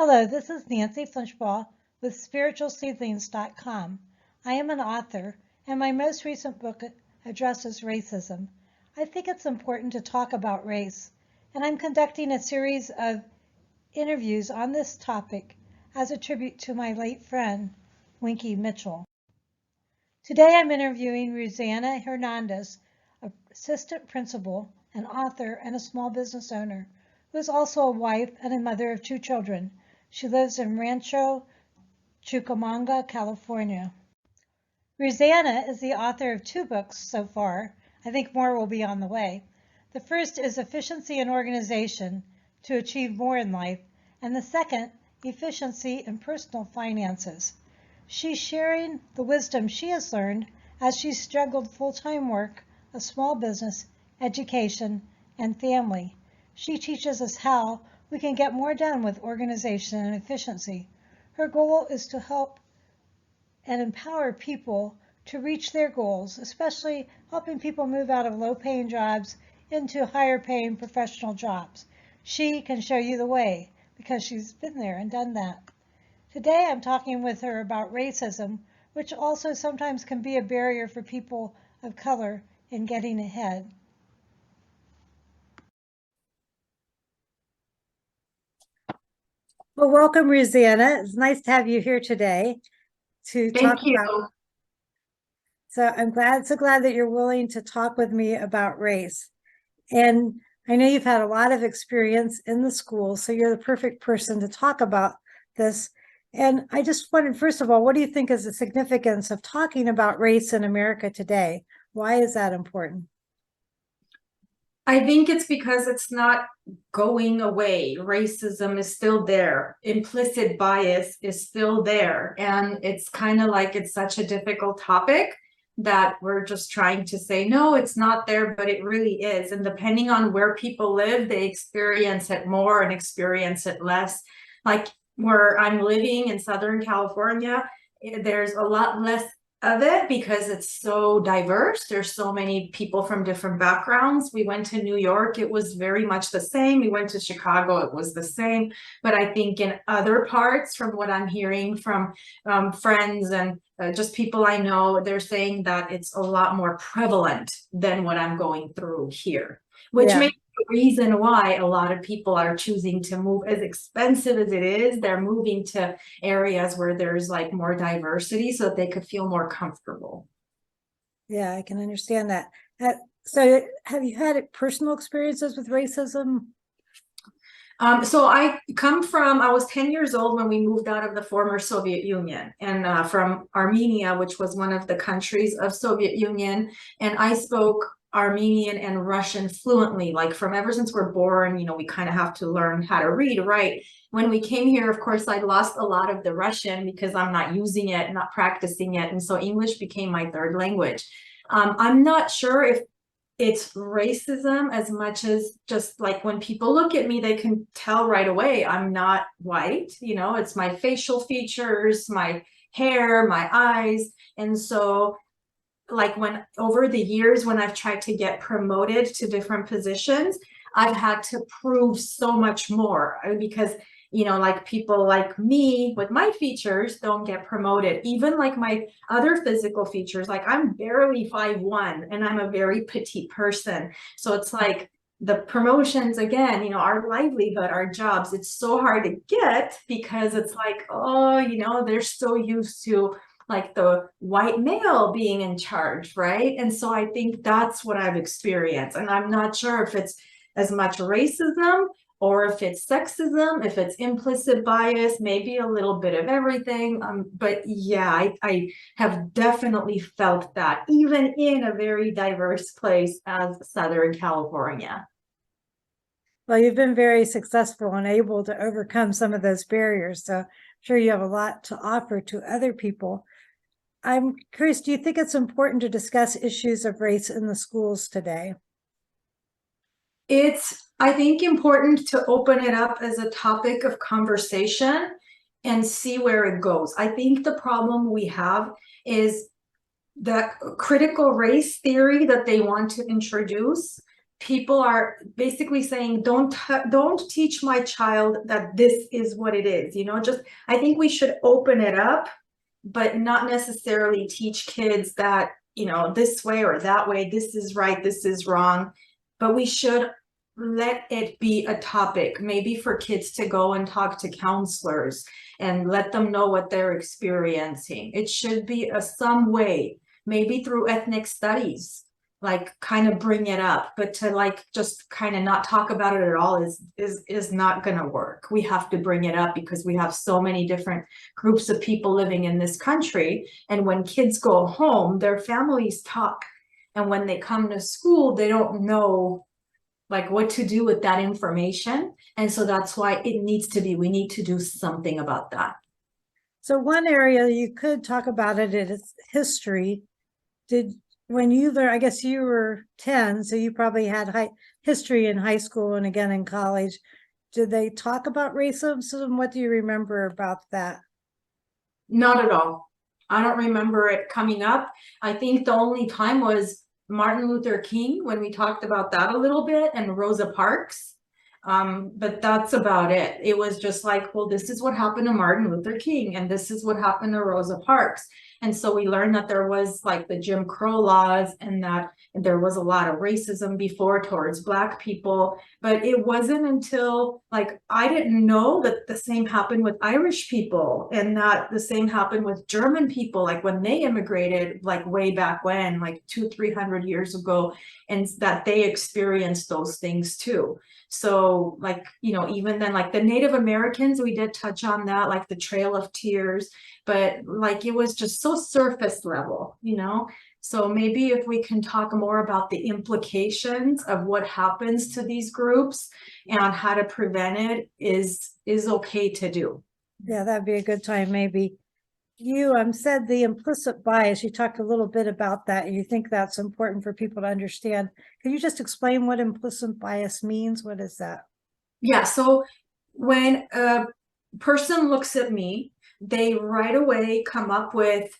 Hello, this is Nancy Flinchbaugh with SpiritualSeedlings.com. I am an author, and my most recent book addresses racism. I think it's important to talk about race, and I'm conducting a series of interviews on this topic as a tribute to my late friend, Winky Mitchell. Today I'm interviewing Ruzanna Hernandez, assistant principal, an author, and a small business owner, who is also a wife and a mother of 2 children. She lives in Rancho Cucamonga, California. Ruzanna is the author of 2 books so far. I think more will be on the way. The first is Efficiency and Organization to Achieve More in Life, and the second, Efficiency and Personal Finances. She's sharing the wisdom she has learned as she's juggled full-time work, a small business, education, and family. She teaches us how we can get more done with organization and efficiency. Her goal is to help and empower people to reach their goals, especially helping people move out of low-paying jobs into higher-paying professional jobs. She can show you the way because she's been there and done that. Today I'm talking with her about racism, which also sometimes can be a barrier for people of color in getting ahead. Well, welcome, Ruzanna. It's nice to have you here today to talk about. So I'm so glad that you're willing to talk with me about race. And I know you've had a lot of experience in the school, so you're the perfect person to talk about this. And I just wondered, first of all, what do you think is the significance of talking about race in America today? Why is that important? I think it's because it's not going away. Racism is still there. Implicit bias is still there. And it's kind of like it's such a difficult topic that we're just trying to say, no, it's not there, but it really is. And depending on where people live, they experience it more and experience it less. Like where I'm living in Southern California, there's a lot less of it because it's so diverse. There's so many people from different backgrounds. We went to New York, it was very much the same. We went to Chicago, it was the same. But I think in other parts, from what I'm hearing from friends and just people I know, they're saying that it's a lot more prevalent than what I'm going through here, which makes the reason why a lot of people are choosing to move. As expensive as it is, they're moving to areas where there's like more diversity so that they could feel more comfortable. Yeah, I can understand that. So have you had personal experiences with racism? So I was 10 years old when we moved out of the former Soviet Union and from Armenia, which was one of the countries of Soviet Union. And I spoke Armenian and Russian fluently, like from ever since we're born, you know, we kind of have to learn how to read, right? When we came here, of course, I lost a lot of the Russian because I'm not using it, not practicing it. And so English became my 3rd language. I'm not sure if it's racism as much as just like when people look at me, they can tell right away I'm not white. You know, it's my facial features, my hair, my eyes. And so like when over the years when I've tried to get promoted to different positions, I've had to prove so much more because, you know, like people like me with my features don't get promoted. Even like my other physical features, like I'm barely 5'1" and I'm a very petite person. So it's like the promotions, again, you know, our livelihood, our jobs, it's so hard to get because it's like, oh, you know, they're so used to like the white male being in charge, right? And so I think that's what I've experienced. And I'm not sure if it's as much racism or if it's sexism, if it's implicit bias, maybe a little bit of everything. But yeah, I have definitely felt that, even in a very diverse place as Southern California. Well, you've been very successful and able to overcome some of those barriers. So I'm sure you have a lot to offer to other people. I'm curious, do you think it's important to discuss issues of race in the schools today? It's, I think, important to open it up as a topic of conversation and see where it goes. I think the problem we have is the critical race theory that they want to introduce people are basically saying, don't teach my child that this is what it is, just, I think we should open it up, but not necessarily teach kids that, this way or that way, this is right, this is wrong. But we should let it be a topic, maybe for kids to go and talk to counselors and let them know what they're experiencing. It should be some way, maybe through ethnic studies, like kind of bring it up, but to like just kind of not talk about it at all is not going to work. We have to bring it up because we have so many different groups of people living in this country, and when kids go home, their families talk, and when they come to school, they don't know like what to do with that information. And so that's why we need to do something about that. So one area you could talk about it is history. When you learn, I guess you were 10, so you probably had history in high school and again in college. Did they talk about racism? What do you remember about that? Not at all. I don't remember it coming up. I think the only time was Martin Luther King, when we talked about that a little bit, and Rosa Parks. But that's about it. It was just like, well, this is what happened to Martin Luther King, and this is what happened to Rosa Parks. And so we learned that there was like the Jim Crow laws, and that there was a lot of racism before towards Black people. But it wasn't until like I didn't know that the same happened with Irish people, and that the same happened with German people, like when they immigrated, like way back when, like 200-300 years ago, and that they experienced those things too. So like, even then, like the Native Americans, we did touch on that, like the Trail of Tears, but like it was just so surface level, So maybe if we can talk more about the implications of what happens to these groups and how to prevent it is okay to do. Yeah, that'd be a good time. Maybe you said the implicit bias. You talked a little bit about that, and you think that's important for people to understand. Can you just explain what implicit bias means? What is that? Yeah, so when a person looks at me, they right away come up with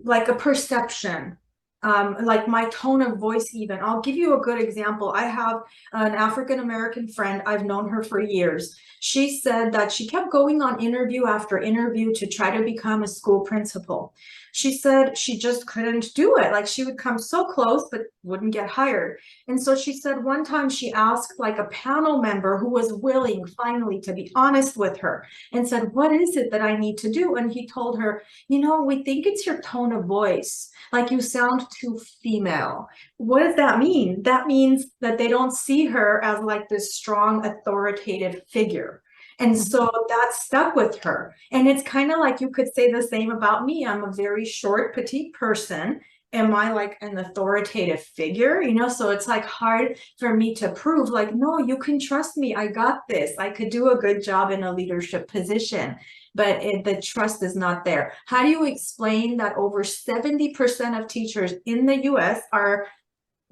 like a perception, like my tone of voice even. I'll give you a good example. I have an African-American friend. I've known her for years. She said that she kept going on interview after interview to try to become a school principal. She said she just couldn't do it. Like she would come so close, but wouldn't get hired. And so she said one time she asked like a panel member who was willing finally to be honest with her and said, what is it that I need to do? And he told her, we think it's your tone of voice. Like you sound too female. What does that mean? That means that they don't see her as like this strong authoritative figure. And so that stuck with her. And it's kind of like you could say the same about me. I'm a very short, petite person. Am I like an authoritative figure? So it's like hard for me to prove like, no, you can trust me. I got this. I could do a good job in a leadership position. But the trust is not there. How do you explain that over 70% of teachers in the US are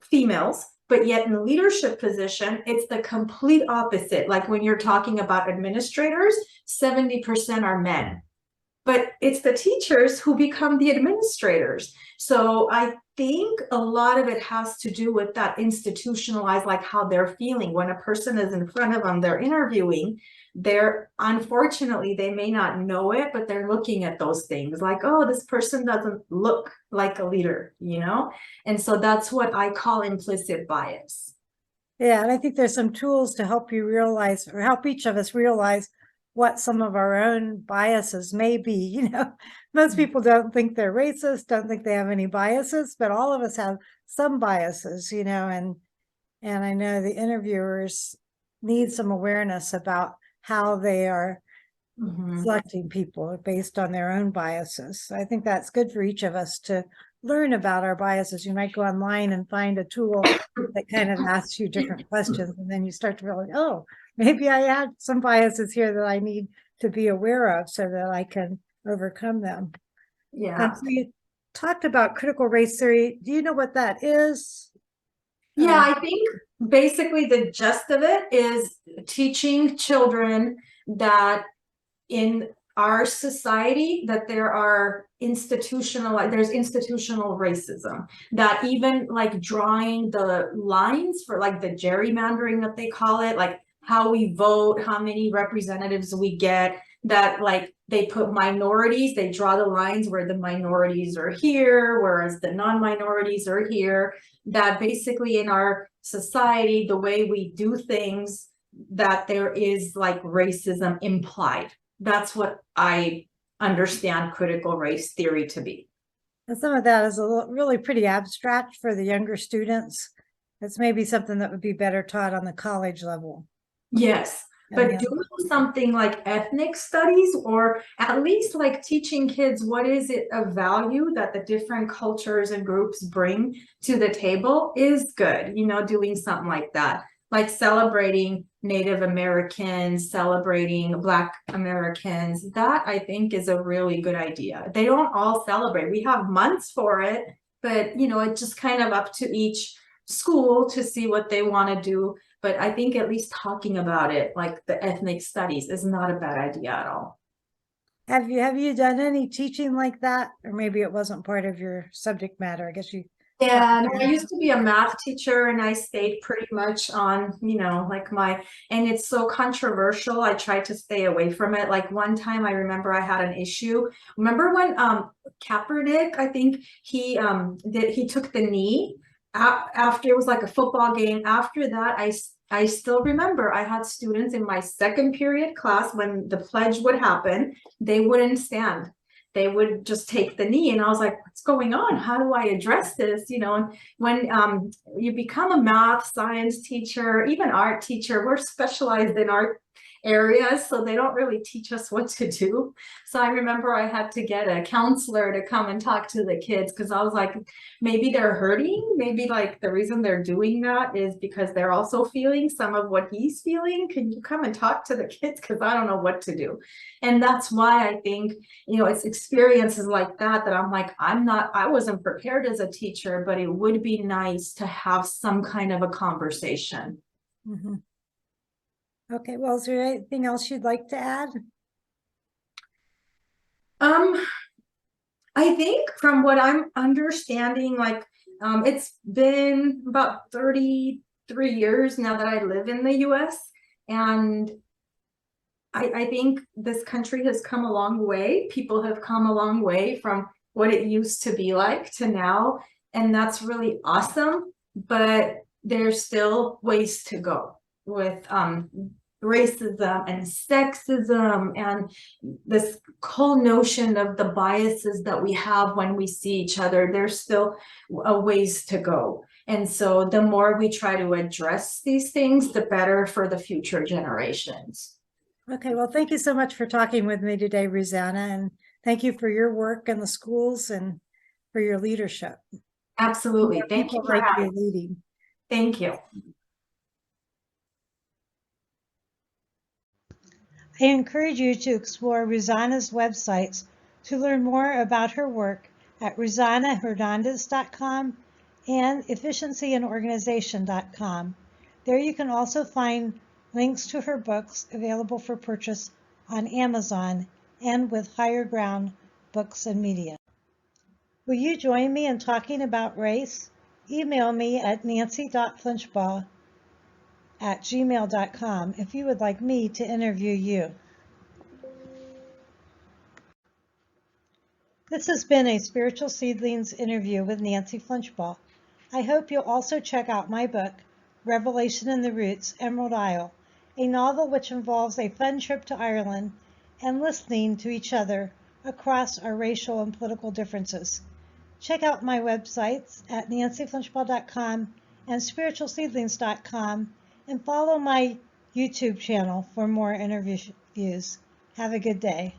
females, but yet in the leadership position, it's the complete opposite? Like when you're talking about administrators, 70% are men. But it's the teachers who become the administrators. So I think a lot of it has to do with that institutionalized, like how they're feeling. When a person is in front of them, they're interviewing, unfortunately, they may not know it, but they're looking at those things like, oh, this person doesn't look like a leader, And so that's what I call implicit bias. Yeah, and I think there's some tools to help you realize, or help each of us realize what some of our own biases may be. Most people don't think they're racist, don't think they have any biases, but all of us have some biases, and I know the interviewers need some awareness about how they are selecting people based on their own biases. I think that's good for each of us to learn about our biases. You might go online and find a tool that kind of asks you different questions, and then you start to realize, oh, maybe I had some biases here that I need to be aware of so that I can overcome them. Yeah. So you talked about critical race theory. Do you know what that is? Yeah, I think basically the gist of it is teaching children that in our society that there's institutional racism, that even like drawing the lines for like the gerrymandering that they call it, like how we vote, how many representatives we get, that like they put minorities, they draw the lines where the minorities are here, whereas the non-minorities are here, that basically in our society, the way we do things, that there is like racism implied. That's what I understand critical race theory to be. And some of that is really pretty abstract for the younger students. It's maybe something that would be better taught on the college level. Yes, but doing something like ethnic studies, or at least like teaching kids what is it of value that the different cultures and groups bring to the table is good. You know, doing something like that, like celebrating Native Americans, celebrating Black Americans, that I think is a really good idea. They don't all celebrate. We have months for it, but you know, it's just kind of up to each school to see what they want to do. But I think at least talking about it, like the ethnic studies, is not a bad idea at all. Have you done any teaching like that? Or maybe it wasn't part of your subject matter. I guess you. Yeah, I used to be a math teacher, and I stayed pretty much on, you know, like and it's so controversial. I tried to stay away from it. Like one time I remember I had an issue. Remember when Kaepernick, I think he took the knee after it was like a football game. After that, I still remember I had students in my second period class, when the pledge would happen, they wouldn't stand. They would just take the knee, and I was like, what's going on? How do I address this? You know, and when you become a math, science teacher, even art teacher, we're specialized in art areas, so they don't really teach us what to do. So I remember I had to get a counselor to come and talk to the kids, because I was like, maybe they're hurting, maybe like the reason they're doing that is because they're also feeling some of what he's feeling. Can you come and talk to the kids, because I don't know what to do. And that's why I think, you know, it's experiences like that that I'm like, I wasn't prepared as a teacher, but it would be nice to have some kind of a conversation. Mm-hmm. Okay, well, is there anything else you'd like to add? I think from what I'm understanding, like, it's been about 33 years now that I live in the US, and I think this country has come a long way. People have come a long way from what it used to be like to now, and that's really awesome. But there's still ways to go with racism and sexism and this whole notion of the biases that we have when we see each other. There's still a ways to go. And so the more we try to address these things, the better for the future generations. Okay, well, thank you so much for talking with me today, Ruzanna, and thank you for your work in the schools and for your leadership. Absolutely. Thank you for having me. Leading. Thank you. I encourage you to explore Ruzanna's websites to learn more about her work at RuzannaHernandez.com and efficiencyandorganization.com. There you can also find links to her books available for purchase on Amazon and with Higher Ground Books and Media. Will you join me in talking about race? Email me at nancy.flinchbaugh@gmail.com if you would like me to interview you. This has been a Spiritual Seedlings interview with Nancy Flinchbaugh. I hope you'll also check out my book, Revelation in the Roots, Emerald Isle, a novel which involves a fun trip to Ireland and listening to each other across our racial and political differences. Check out my websites at nancyflinchbaugh.com and spiritualseedlings.com, and follow my YouTube channel for more interviews. Have a good day.